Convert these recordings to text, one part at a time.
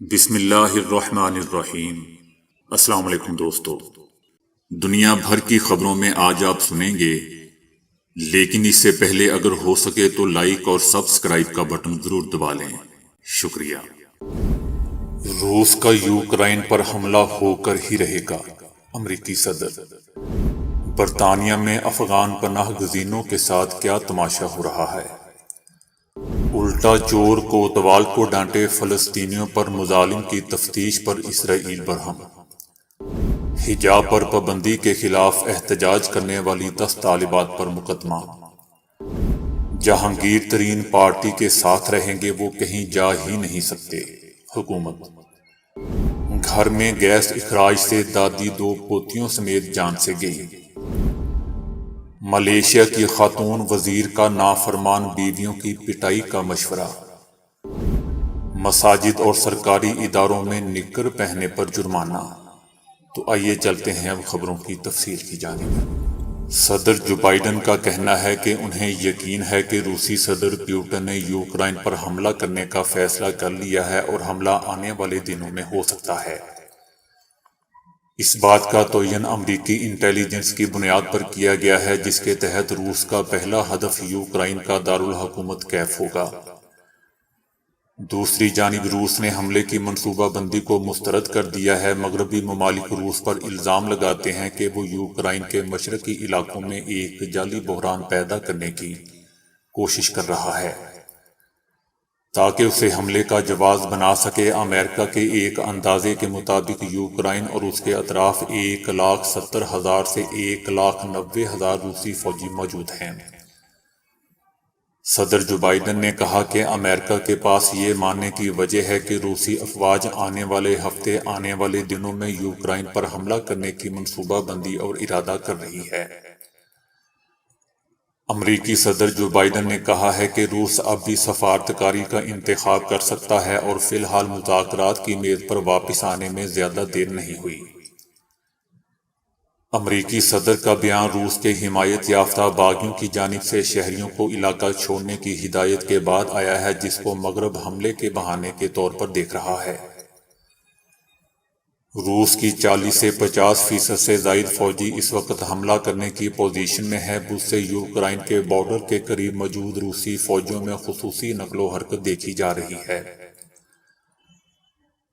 بسم اللہ الرحمن الرحیم۔ السلام علیکم دوستو، دنیا بھر کی خبروں میں آج آپ سنیں گے، لیکن اس سے پہلے اگر ہو سکے تو لائک اور سبسکرائب کا بٹن ضرور دبا لیں، شکریہ۔ روس کا یوکرائن پر حملہ ہو کر ہی رہے گا، امریکی صدر۔ برطانیہ میں افغان پناہ گزینوں کے ساتھ کیا تماشا ہو رہا ہے؟ الٹا چور کوتوال کو ڈانٹے، فلسطینیوں پر مظالم کی تفتیش پر اسرائیل برہم۔ حجاب پر پابندی کے خلاف احتجاج کرنے والی 10 طالبات پر مقدمہ۔ جہانگیر ترین پارٹی کے ساتھ رہیں گے، وہ کہیں جا ہی نہیں سکتے، حکومت۔ گھر میں گیس اخراج سے دادی 2 پوتیوں سمیت جان سے گئی۔ ملائیشیا کی خاتون وزیر کا نافرمان بیویوں کی پٹائی کا مشورہ۔ مساجد اور سرکاری اداروں میں نکر پہننے پر جرمانہ۔ تو آئیے چلتے ہیں اب خبروں کی تفصیل کی جانب۔ صدر جو بائیڈن کا کہنا ہے کہ انہیں یقین ہے کہ روسی صدر پیوٹن نے یوکرائن پر حملہ کرنے کا فیصلہ کر لیا ہے اور حملہ آنے والے دنوں میں ہو سکتا ہے۔ اس بات کا تعین امریکی انٹیلی جنس کی بنیاد پر کیا گیا ہے، جس کے تحت روس کا پہلا ہدف یوکرائن کا دارالحکومت کیف ہوگا۔ دوسری جانب روس نے حملے کی منصوبہ بندی کو مسترد کر دیا ہے۔ مغربی ممالک روس پر الزام لگاتے ہیں کہ وہ یوکرائن کے مشرقی علاقوں میں ایک جعلی بحران پیدا کرنے کی کوشش کر رہا ہے تاکہ اسے حملے کا جواز بنا سکے۔ امریکہ کے ایک اندازے کے مطابق یوکرائن اور اس کے اطراف 1,70,000 سے 1,90,000 روسی فوجی موجود ہیں۔ صدر جو بائیڈن نے کہا کہ امریکہ کے پاس یہ ماننے کی وجہ ہے کہ روسی افواج آنے والے ہفتے آنے والے دنوں میں یوکرائن پر حملہ کرنے کی منصوبہ بندی اور ارادہ کر رہی ہے۔ امریکی صدر جو بائیڈن نے کہا ہے کہ روس اب بھی سفارتکاری کا انتخاب کر سکتا ہے اور فی الحال مذاکرات کی میز پر واپس آنے میں زیادہ دیر نہیں ہوئی۔ امریکی صدر کا بیان روس کے حمایت یافتہ باغیوں کی جانب سے شہریوں کو علاقہ چھوڑنے کی ہدایت کے بعد آیا ہے، جس کو مغرب حملے کے بہانے کے طور پر دیکھ رہا ہے۔ روس کی 40 سے 50% سے زائد فوجی اس وقت حملہ کرنے کی پوزیشن میں ہے۔ بدھ سے یوکرائن کے بارڈر کے قریب موجود روسی فوجیوں میں خصوصی نقل و حرکت دیکھی جا رہی ہے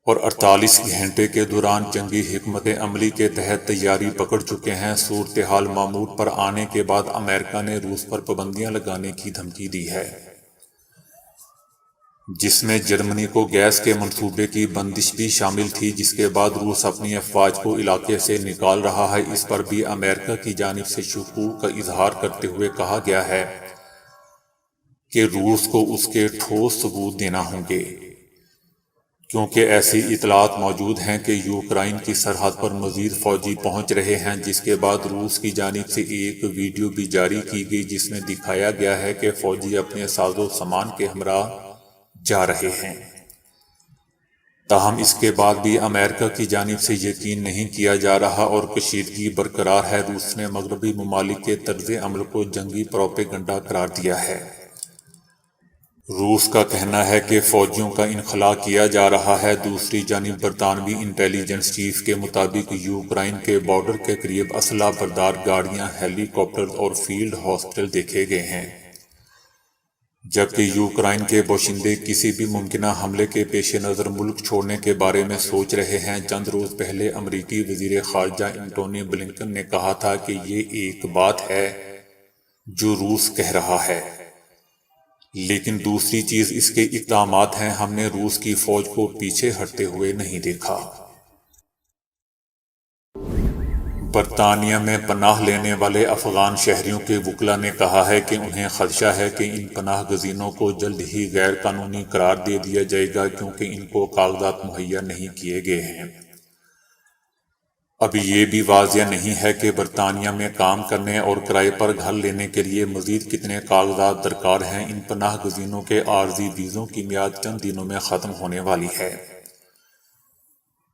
اور 48 گھنٹے کے دوران جنگی حکمت عملی کے تحت تیاری پکڑ چکے ہیں۔ صورتحال معمول پر آنے کے بعد امریکہ نے روس پر پابندیاں لگانے کی دھمکی دی ہے، جس میں جرمنی کو گیس کے منصوبے کی بندش بھی شامل تھی، جس کے بعد روس اپنی افواج کو علاقے سے نکال رہا ہے۔ اس پر بھی امریکہ کی جانب سے شکوک کا اظہار کرتے ہوئے کہا گیا ہے کہ روس کو اس کے ٹھوس ثبوت دینا ہوں گے، کیونکہ ایسی اطلاعات موجود ہیں کہ یوکرائن کی سرحد پر مزید فوجی پہنچ رہے ہیں۔ جس کے بعد روس کی جانب سے ایک ویڈیو بھی جاری کی گئی، جس میں دکھایا گیا ہے کہ فوجی اپنے ساز و سامان کے ہمراہ جا رہے ہیں۔ تاہم اس کے بعد بھی امریکہ کی جانب سے یقین نہیں کیا جا رہا اور کشیدگی برقرار ہے۔ روس نے مغربی ممالک کے طرز عمل کو جنگی پروپیگنڈا قرار دیا ہے۔ روس کا کہنا ہے کہ فوجیوں کا انخلا کیا جا رہا ہے۔ دوسری جانب برطانوی انٹیلی جنس چیف کے مطابق یوکرائن کے بارڈر کے قریب اسلحہ بردار گاڑیاں، ہیلی کاپٹرز اور فیلڈ ہاسپٹل دیکھے گئے ہیں، جبکہ یوکرائن کے باشندے کسی بھی ممکنہ حملے کے پیش نظر ملک چھوڑنے کے بارے میں سوچ رہے ہیں۔ چند روز پہلے امریکی وزیر خارجہ انٹونی بلنکن نے کہا تھا کہ یہ ایک بات ہے جو روس کہہ رہا ہے، لیکن دوسری چیز اس کے اقدامات ہیں۔ ہم نے روس کی فوج کو پیچھے ہٹتے ہوئے نہیں دیکھا۔ برطانیہ میں پناہ لینے والے افغان شہریوں کے وکلاء نے کہا ہے کہ انہیں خدشہ ہے کہ ان پناہ گزینوں کو جلد ہی غیر قانونی قرار دے دیا جائے گا، کیونکہ ان کو کاغذات مہیا نہیں کیے گئے ہیں۔ ابھی یہ بھی واضح نہیں ہے کہ برطانیہ میں کام کرنے اور کرائے پر گھر لینے کے لیے مزید کتنے کاغذات درکار ہیں۔ ان پناہ گزینوں کے عارضی ویزوں کی میعاد چند دنوں میں ختم ہونے والی ہے۔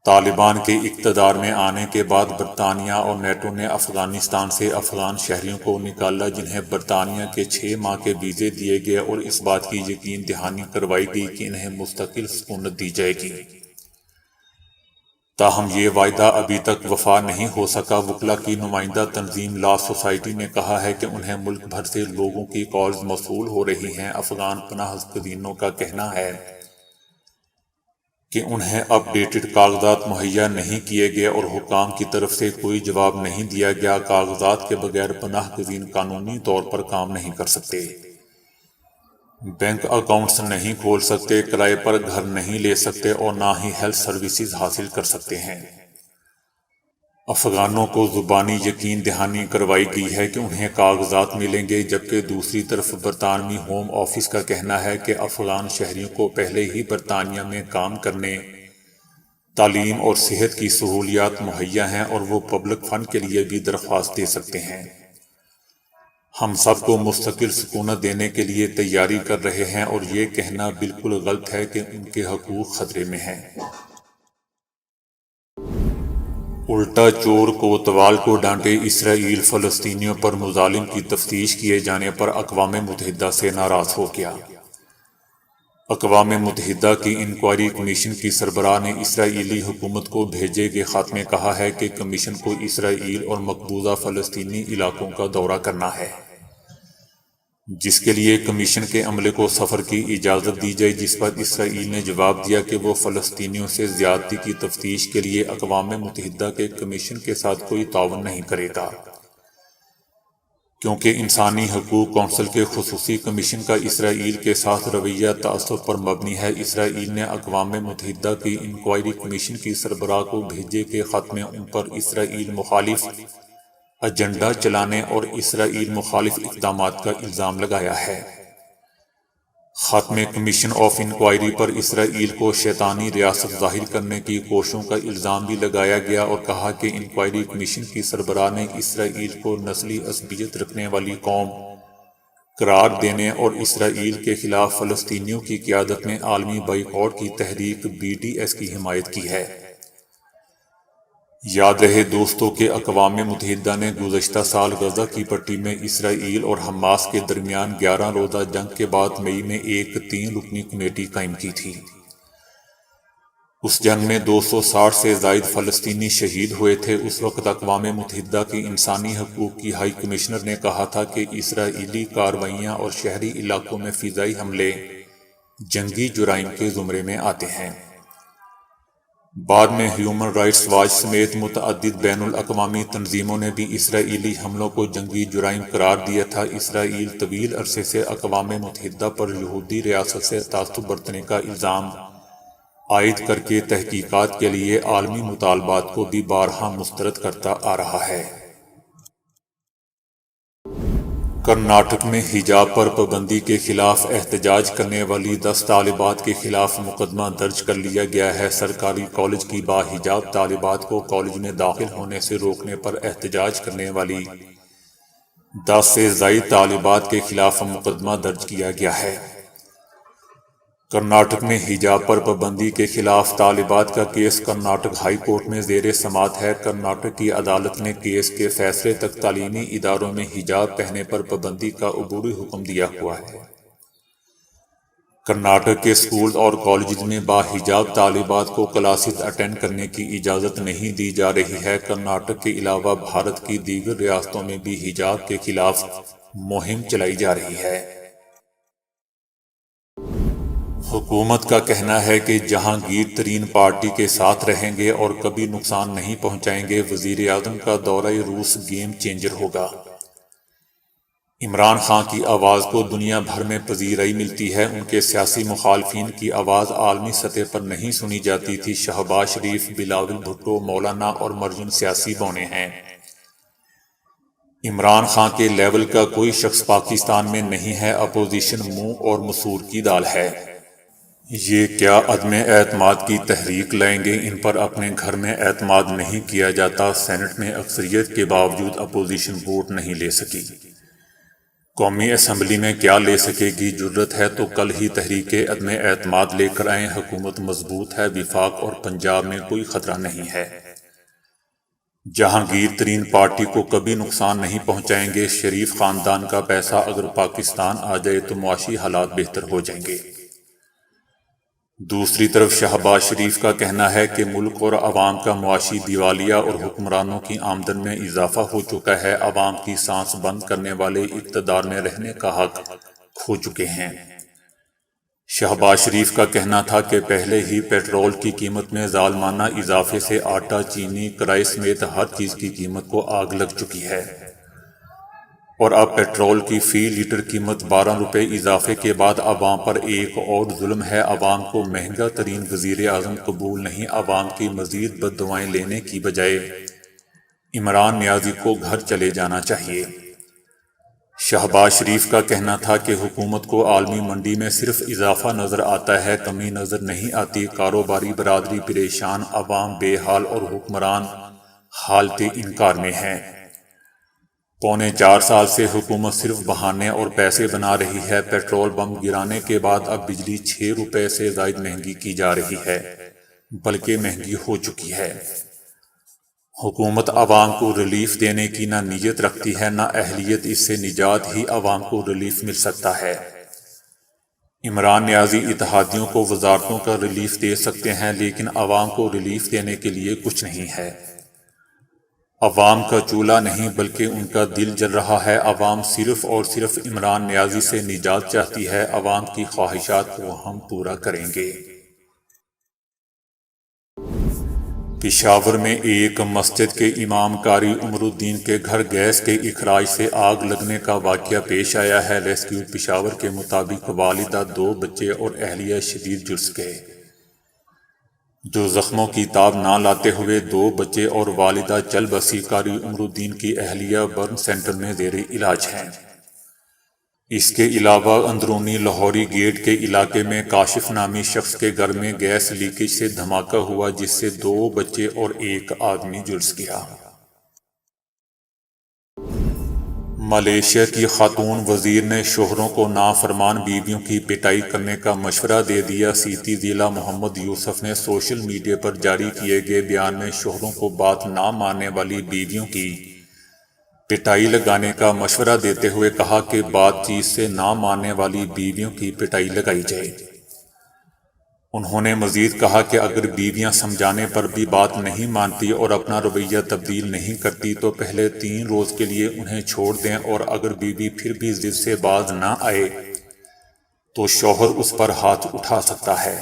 طالبان کے اقتدار میں آنے کے بعد برطانیہ اور نیٹو نے افغانستان سے افغان شہریوں کو نکالا، جنہیں برطانیہ کے 6 ماہ کے ویزے دیے گئے اور اس بات کی یقین دہانی کروائی گئی کہ انہیں مستقل سکونت دی جائے گی۔ تاہم یہ وعدہ ابھی تک وفا نہیں ہو سکا۔ وکلا کی نمائندہ تنظیم لا سوسائٹی نے کہا ہے کہ انہیں ملک بھر سے لوگوں کی کالز موصول ہو رہی ہیں۔ افغان پناہ گزینوں کا کہنا ہے کہ انہیں اپ ڈیٹڈ کاغذات مہیا نہیں کیے گئے اور حکام کی طرف سے کوئی جواب نہیں دیا گیا۔ کاغذات کے بغیر پناہ گزین قانونی طور پر کام نہیں کر سکتے، بینک اکاؤنٹس نہیں کھول سکتے، کرائے پر گھر نہیں لے سکتے اور نہ ہی ہیلتھ سروسز حاصل کر سکتے ہیں۔ افغانوں کو زبانی یقین دہانی کروائی گئی ہے کہ انہیں کاغذات ملیں گے، جبکہ دوسری طرف برطانوی ہوم آفس کا کہنا ہے کہ افغان شہریوں کو پہلے ہی برطانیہ میں کام کرنے، تعلیم اور صحت کی سہولیات مہیا ہیں اور وہ پبلک فنڈ کے لیے بھی درخواست دے سکتے ہیں۔ ہم سب کو مستقل سکونت دینے کے لیے تیاری کر رہے ہیں اور یہ کہنا بالکل غلط ہے کہ ان کے حقوق خطرے میں ہیں۔ الٹا چور کوتوال کو ڈانٹے، اسرائیل فلسطینیوں پر مظالم کی تفتیش کیے جانے پر اقوام متحدہ سے ناراض ہو گیا۔ اقوام متحدہ کی انکوائری کمیشن کی سربراہ نے اسرائیلی حکومت کو بھیجے گئے خط میں کہا ہے کہ کمیشن کو اسرائیل اور مقبوضہ فلسطینی علاقوں کا دورہ کرنا ہے، جس کے لیے کمیشن کے عملے کو سفر کی اجازت دی جائے، جس پر اسرائیل نے جواب دیا کہ وہ فلسطینیوں سے زیادتی کی تفتیش کے لیے اقوام متحدہ کے کمیشن کے ساتھ کوئی تعاون نہیں کرے گا، کیونکہ انسانی حقوق کونسل کے خصوصی کمیشن کا اسرائیل کے ساتھ رویہ تعصب پر مبنی ہے۔ اسرائیل نے اقوام متحدہ کی انکوائری کمیشن کی سربراہ کو بھیجے گئے خط میں ان پر اسرائیل مخالف ایجنڈا چلانے اور اسرائیل مخالف اقدامات کا الزام لگایا ہے۔ خط میں کمیشن آف انکوائری پر اسرائیل کو شیطانی ریاست ظاہر کرنے کی کوششوں کا الزام بھی لگایا گیا اور کہا کہ انکوائری کمیشن کی سربراہ نے اسرائیل کو نسلی عصبیت رکھنے والی قوم قرار دینے اور اسرائیل کے خلاف فلسطینیوں کی قیادت میں عالمی بائیکاٹ کی تحریک BDS کی حمایت کی ہے۔ یاد رہے دوستو کہ اقوام متحدہ نے گزشتہ سال غزہ کی پٹی میں اسرائیل اور حماس کے درمیان 11 روزہ جنگ کے بعد مئی میں ایک 3 رکنی کمیٹی قائم کی تھی۔ اس جنگ میں 260 سے زائد فلسطینی شہید ہوئے تھے۔ اس وقت اقوام متحدہ کی انسانی حقوق کی ہائی کمشنر نے کہا تھا کہ اسرائیلی کارروائیاں اور شہری علاقوں میں فضائی حملے جنگی جرائم کے زمرے میں آتے ہیں۔ بعد میں ہیومن رائٹس واچ سمیت متعدد بین الاقوامی تنظیموں نے بھی اسرائیلی حملوں کو جنگی جرائم قرار دیا تھا۔ اسرائیل طویل عرصے سے اقوام متحدہ پر یہودی ریاست سے تعصب برتنے کا الزام عائد کر کے تحقیقات کے لیے عالمی مطالبات کو بھی بارہا مسترد کرتا آ رہا ہے۔ کرناٹک میں حجاب پر پابندی کے خلاف احتجاج کرنے والی 10 طالبات کے خلاف مقدمہ درج کر لیا گیا ہے۔ سرکاری کالج کی باحجاب طالبات کو کالج میں داخل ہونے سے روکنے پر احتجاج کرنے والی 10 سے زائد طالبات کے خلاف مقدمہ درج کیا گیا ہے۔ کرناٹک میں حجاب پر پابندی کے خلاف طالبات کا کیس کرناٹک ہائی کورٹ میں زیر سماعت ہے۔ کرناٹک کی عدالت نے کیس کے فیصلے تک تعلیمی اداروں میں حجاب پہننے پر پابندی کا عبوری حکم دیا ہوا ہے۔ کرناٹک کے اسکول اور کالجز میں باحجاب طالبات کو کلاسز اٹینڈ کرنے کی اجازت نہیں دی جا رہی ہے۔ کرناٹک کے علاوہ بھارت کی دیگر ریاستوں میں بھی حجاب کے خلاف مہم چلائی جا رہی ہے۔ حکومت کا کہنا ہے کہ جہانگیر ترین پارٹی کے ساتھ رہیں گے اور کبھی نقصان نہیں پہنچائیں گے۔ وزیر اعظم کا دورہ روس گیم چینجر ہوگا۔ عمران خان کی آواز کو دنیا بھر میں پذیرائی ملتی ہے۔ ان کے سیاسی مخالفین کی آواز عالمی سطح پر نہیں سنی جاتی تھی۔ شہباز شریف، بلاول بھٹو، مولانا اور مرجن سیاسی بونے ہیں۔ عمران خان کے لیول کا کوئی شخص پاکستان میں نہیں ہے۔ اپوزیشن منہ اور مسور کی دال ہے۔ یہ کیا عدم اعتماد کی تحریک لائیں گے؟ ان پر اپنے گھر میں اعتماد نہیں کیا جاتا۔ سینٹ میں اکثریت کے باوجود اپوزیشن ووٹ نہیں لے سکی۔ قومی اسمبلی میں کیا لے سکے گی؟ جرت ہے تو کل ہی تحریک عدم اعتماد لے کر آئیں۔ حکومت مضبوط ہے، وفاق اور پنجاب میں کوئی خطرہ نہیں ہے۔ جہانگیر ترین پارٹی کو کبھی نقصان نہیں پہنچائیں گے۔ شریف خاندان کا پیسہ اگر پاکستان آ جائے تو معاشی حالات بہتر ہو جائیں گے۔ دوسری طرف شہباز شریف کا کہنا ہے کہ ملک اور عوام کا معاشی دیوالیہ اور حکمرانوں کی آمدن میں اضافہ ہو چکا ہے، عوام کی سانس بند کرنے والے اقتدار میں رہنے کا حق کھو چکے ہیں۔ شہباز شریف کا کہنا تھا کہ پہلے ہی پیٹرول کی قیمت میں ظالمانہ اضافے سے آٹا، چینی، کرائے سمیت ہر چیز کی قیمت کو آگ لگ چکی ہے، اور اب پیٹرول کی فی لیٹر قیمت 12 روپے اضافے کے بعد عوام پر ایک اور ظلم ہے۔ عوام کو مہنگا ترین وزیر اعظم قبول نہیں، عوام کی مزید بددعائیں لینے کی بجائے عمران نیازی کو گھر چلے جانا چاہیے۔ شہباز شریف کا کہنا تھا کہ حکومت کو عالمی منڈی میں صرف اضافہ نظر آتا ہے، کمی نظر نہیں آتی۔ کاروباری برادری پریشان، عوام بے حال اور حکمران حالت انکار میں ہیں۔ پونے 4 سال سے حکومت صرف بہانے اور پیسے بنا رہی ہے۔ پیٹرول بم گرانے کے بعد اب بجلی 6 روپے سے زائد مہنگی کی جا رہی ہے، بلکہ مہنگی ہو چکی ہے۔ حکومت عوام کو ریلیف دینے کی نہ نیت رکھتی ہے، نہ اہلیت، اس سے نجات ہی عوام کو ریلیف مل سکتا ہے۔ عمران نیازی اتحادیوں کو وزارتوں کا ریلیف دے سکتے ہیں، لیکن عوام کو ریلیف دینے کے لیے کچھ نہیں ہے۔ عوام کا چولہا نہیں بلکہ ان کا دل جل رہا ہے۔ عوام صرف اور صرف عمران نیازی سے نجات چاہتی ہے۔ عوام کی خواہشات کو ہم پورا کریں گے۔ پشاور میں ایک مسجد کے امام قاری عمر الدین کے گھر گیس کے اخراج سے آگ لگنے کا واقعہ پیش آیا ہے۔ ریسکیو پشاور کے مطابق والدہ، 2 بچے اور اہلیہ شدید جھلس گئے، جو زخموں کی تاب نہ لاتے ہوئے 2 بچے اور والدہ چل بسی۔ قاری عمر الدین کی اہلیہ برن سینٹر میں زیر علاج ہیں۔ اس کے علاوہ اندرونی لاہوری گیٹ کے علاقے میں کاشف نامی شخص کے گھر میں گیس لیکیج سے دھماکہ ہوا، جس سے 2 بچے اور 1 آدمی جھلس گیا۔ ملائیشیا کی خاتون وزیر نے شوہروں کو نافرمان بیویوں کی پٹائی کرنے کا مشورہ دے دیا۔ سیتی ضلع محمد یوسف نے سوشل میڈیا پر جاری کیے گئے بیان میں شوہروں کو بات نہ ماننے والی بیویوں کی پٹائی لگانے کا مشورہ دیتے ہوئے کہا کہ بات چیت سے نہ ماننے والی بیویوں کی پٹائی لگائی جائے۔ انہوں نے مزید کہا کہ اگر بیویاں سمجھانے پر بھی بات نہیں مانتی اور اپنا رویہ تبدیل نہیں کرتی تو پہلے 3 روز کے لیے انہیں چھوڑ دیں، اور اگر بیوی پھر بھی ضد سے باز نہ آئے تو شوہر اس پر ہاتھ اٹھا سکتا ہے۔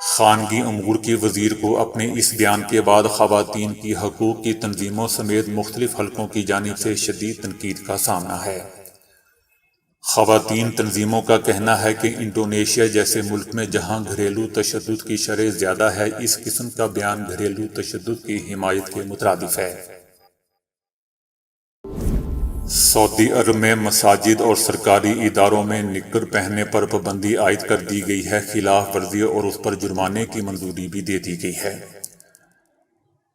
خانگی امور کی وزیر کو اپنے اس بیان کے بعد خواتین کی حقوق کی تنظیموں سمیت مختلف حلقوں کی جانب سے شدید تنقید کا سامنا ہے۔ خواتین تنظیموں کا کہنا ہے کہ انڈونیشیا جیسے ملک میں جہاں گھریلو تشدد کی شرح زیادہ ہے، اس قسم کا بیان گھریلو تشدد کی حمایت کے مترادف ہے۔ سعودی عرب میں مساجد اور سرکاری اداروں میں نکر پہننے پر پابندی عائد کر دی گئی ہے۔ خلاف ورزی اور اس پر جرمانے کی منظوری بھی دے دی گئی ہے۔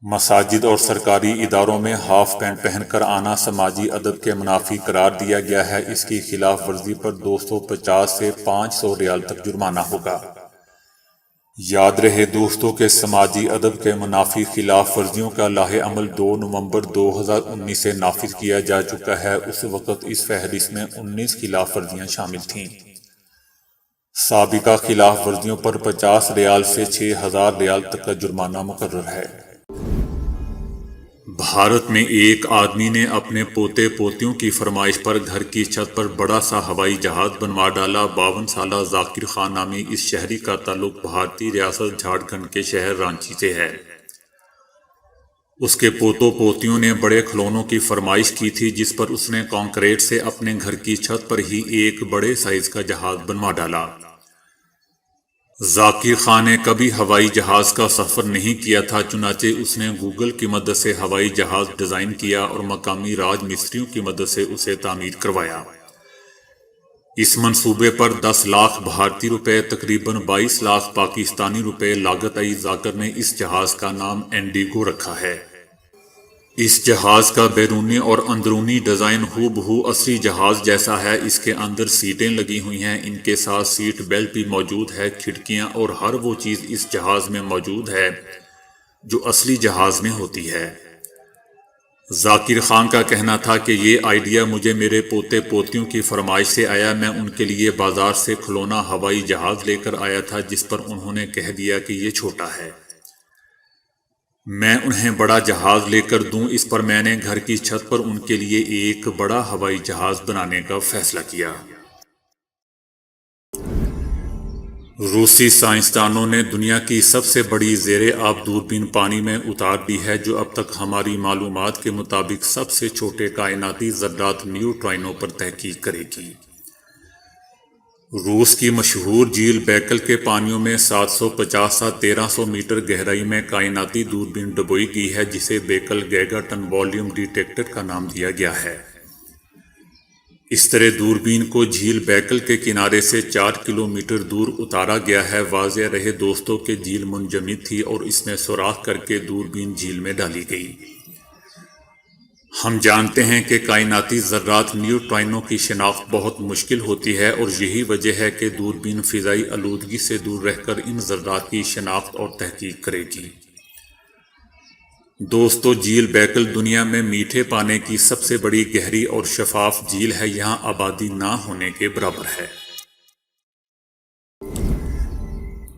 مساجد اور سرکاری اداروں میں ہاف پینٹ پہن کر آنا سماجی ادب کے منافی قرار دیا گیا ہے۔ اس کی خلاف ورزی پر 250 سے 500 ریال تک جرمانہ ہوگا۔ یاد رہے دوستو کہ سماجی ادب کے منافی خلاف ورزیوں کا لائحہ عمل 2 نومبر 2019 سے نافذ کیا جا چکا ہے۔ اس وقت اس فہرست میں 19 خلاف ورزیاں شامل تھیں۔ سابقہ خلاف ورزیوں پر 50 ریال سے 6000 ریال تک کا جرمانہ مقرر ہے۔ بھارت میں ایک آدمی نے اپنے پوتے پوتیوں کی فرمائش پر گھر کی چھت پر بڑا سا ہوائی جہاز بنوا ڈالا۔ 52 سالہ ذاکر خان نامی اس شہری کا تعلق بھارتی ریاست جھارکھنڈ کے شہر رانچی سے ہے۔ اس کے پوتوں پوتیوں نے بڑے کھلونوں کی فرمائش کی تھی، جس پر اس نے کنکریٹ سے اپنے گھر کی چھت پر ہی ایک بڑے سائز کا جہاز بنوا ڈالا۔ ذاکر خان نے کبھی ہوائی جہاز کا سفر نہیں کیا تھا، چنانچہ اس نے گوگل کی مدد سے ہوائی جہاز ڈیزائن کیا اور مقامی راج مستریوں کی مدد سے اسے تعمیر کروایا۔ اس منصوبے پر 10 لاکھ بھارتی روپے تقریباً 22 لاکھ پاکستانی روپے لاگت آئی۔ ذاکر نے اس جہاز کا نام انڈیگو رکھا ہے۔ اس جہاز کا بیرونی اور اندرونی ڈیزائن ہو بہو اصلی جہاز جیسا ہے۔ اس کے اندر سیٹیں لگی ہوئی ہیں، ان کے ساتھ سیٹ بیلٹ بھی موجود ہے، کھڑکیاں اور ہر وہ چیز اس جہاز میں موجود ہے جو اصلی جہاز میں ہوتی ہے۔ ذاکر خان کا کہنا تھا کہ یہ آئیڈیا مجھے میرے پوتے پوتیوں کی فرمائش سے آیا۔ میں ان کے لیے بازار سے کھلونا ہوائی جہاز لے کر آیا تھا جس پر انہوں نے کہہ دیا کہ یہ چھوٹا ہے۔ میں انہیں بڑا جہاز لے کر دوں، اس پر میں نے گھر کی چھت پر ان کے لیے ایک بڑا ہوائی جہاز بنانے کا فیصلہ کیا۔ روسی سائنسدانوں نے دنیا کی سب سے بڑی زیر آب دوربین پانی میں اتار دی ہے، جو اب تک ہماری معلومات کے مطابق سب سے چھوٹے کائناتی ذرات نیوٹرائنوں پر تحقیق کرے گی۔ روس کی مشہور جھیل بیکل کے پانیوں میں 750 سے 1300 میٹر گہرائی میں کائناتی دوربین ڈبوئی گئی ہے، جسے بیکل گیگا ٹن والیوم ڈیٹیکٹر کا نام دیا گیا ہے۔ اس طرح دوربین کو جھیل بیکل کے کنارے سے 4 کلومیٹر دور اتارا گیا ہے۔ واضح رہے دوستوں کہ جھیل منجمد تھی اور اس میں سوراخ کر کے دوربین جھیل میں ڈالی گئی۔ ہم جانتے ہیں کہ کائناتی ذرات نیوٹرائنوں کی شناخت بہت مشکل ہوتی ہے، اور یہی وجہ ہے کہ دوربین فضائی آلودگی سے دور رہ کر ان ذرات کی شناخت اور تحقیق کرے گی۔ دوستو، جھیل بیکل دنیا میں میٹھے پانی کی سب سے بڑی گہری اور شفاف جھیل ہے، یہاں آبادی نہ ہونے کے برابر ہے۔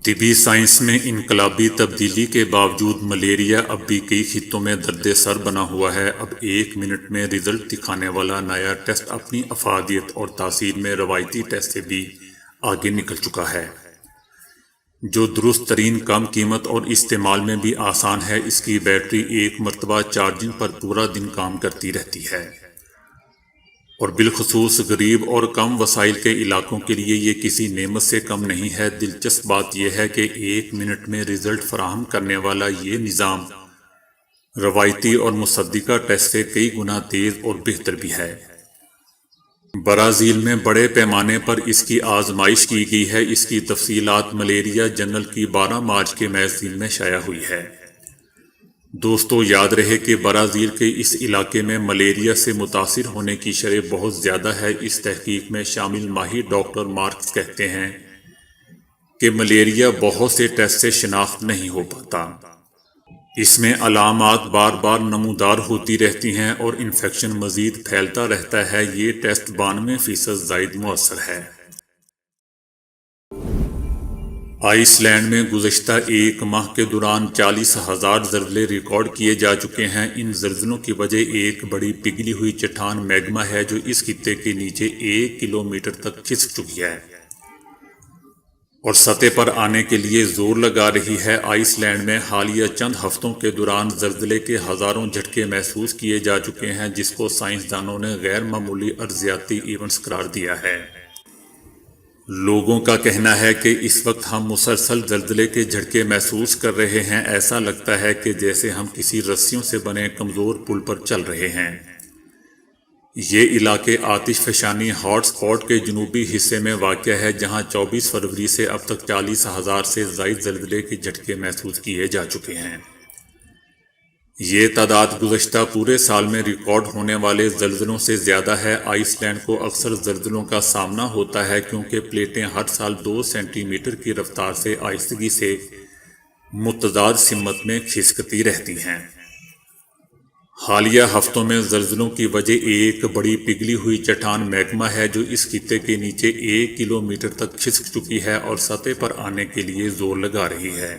طبی سائنس میں انقلابی تبدیلی کے باوجود ملیریا اب بھی کئی خطوں میں درد سر بنا ہوا ہے۔ اب 1 منٹ میں رزلٹ دکھانے والا نیا ٹیسٹ اپنی افادیت اور تاثیر میں روایتی ٹیسٹ سے بھی آگے نکل چکا ہے، جو درست ترین، کم قیمت اور استعمال میں بھی آسان ہے۔ اس کی بیٹری ایک مرتبہ چارجنگ پر پورا دن کام کرتی رہتی ہے، اور بالخصوص غریب اور کم وسائل کے علاقوں کے لیے یہ کسی نعمت سے کم نہیں ہے۔ دلچسپ بات یہ ہے کہ 1 منٹ میں رزلٹ فراہم کرنے والا یہ نظام روایتی اور مصدقہ ٹیسٹ سے کئی گنا تیز اور بہتر بھی ہے۔ برازیل میں بڑے پیمانے پر اس کی آزمائش کی گئی ہے۔ اس کی تفصیلات ملیریا جرنل کی 12 مارچ کے میگزین میں شائع ہوئی ہے۔ دوستو، یاد رہے کہ برازیل کے اس علاقے میں ملیریا سے متاثر ہونے کی شرح بہت زیادہ ہے۔ اس تحقیق میں شامل ماہر ڈاکٹر مارکس کہتے ہیں کہ ملیریا بہت سے ٹیسٹ سے شناخت نہیں ہو پاتا۔ اس میں علامات بار بار نمودار ہوتی رہتی ہیں اور انفیکشن مزید پھیلتا رہتا ہے۔ یہ ٹیسٹ 92% زائد مؤثر ہے۔ آئس لینڈ میں گزشتہ 1 ماہ کے دوران 40,000 زلزلے ریکارڈ کیے جا چکے ہیں۔ ان زلزلوں کی وجہ ایک بڑی پگھلی ہوئی چٹان میگما ہے، جو اس خطے کے نیچے 1 کلومیٹر تک کھسک چکی ہے اور سطح پر آنے کے لیے زور لگا رہی ہے۔ آئس لینڈ میں حالیہ چند ہفتوں کے دوران زلزلے کے ہزاروں جھٹکے محسوس کیے جا چکے ہیں، جس کو سائنسدانوں نے غیر معمولی ارضیاتی ایونٹس قرار دیا ہے۔ لوگوں کا کہنا ہے کہ اس وقت ہم مسلسل زلزلے کے جھٹکے محسوس کر رہے ہیں۔ ایسا لگتا ہے کہ جیسے ہم کسی رسیوں سے بنے کمزور پل پر چل رہے ہیں۔ یہ علاقے آتش فشانی ہاٹ اسپاٹ کے جنوبی حصے میں واقع ہے، جہاں 24 فروری سے اب تک 40,000 سے زائد زلزلے کے جھٹکے محسوس کیے جا چکے ہیں۔ یہ تعداد گزشتہ پورے سال میں ریکارڈ ہونے والے زلزلوں سے زیادہ ہے۔ آئس لینڈ کو اکثر زلزلوں کا سامنا ہوتا ہے، کیونکہ پلیٹیں ہر سال 2 سینٹی میٹر کی رفتار سے آہستگی سے متضاد سمت میں کھسکتی رہتی ہیں۔ حالیہ ہفتوں میں زلزلوں کی وجہ ایک بڑی پگھلی ہوئی چٹان میگما ہے، جو اس خطے کے نیچے 1 کلومیٹر تک کھسک چکی ہے اور سطح پر آنے کے لیے زور لگا رہی ہے۔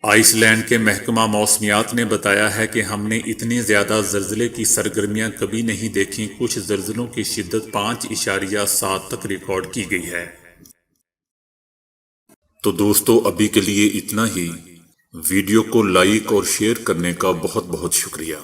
آئس لینڈ کے محکمہ موسمیات نے بتایا ہے کہ ہم نے اتنے زیادہ زلزلے کی سرگرمیاں کبھی نہیں دیکھیں۔ کچھ زلزلوں کی شدت 5.7 تک ریکارڈ کی گئی ہے۔ تو دوستو، ابھی کے لیے اتنا ہی۔ ویڈیو کو لائک اور شیئر کرنے کا بہت بہت شکریہ۔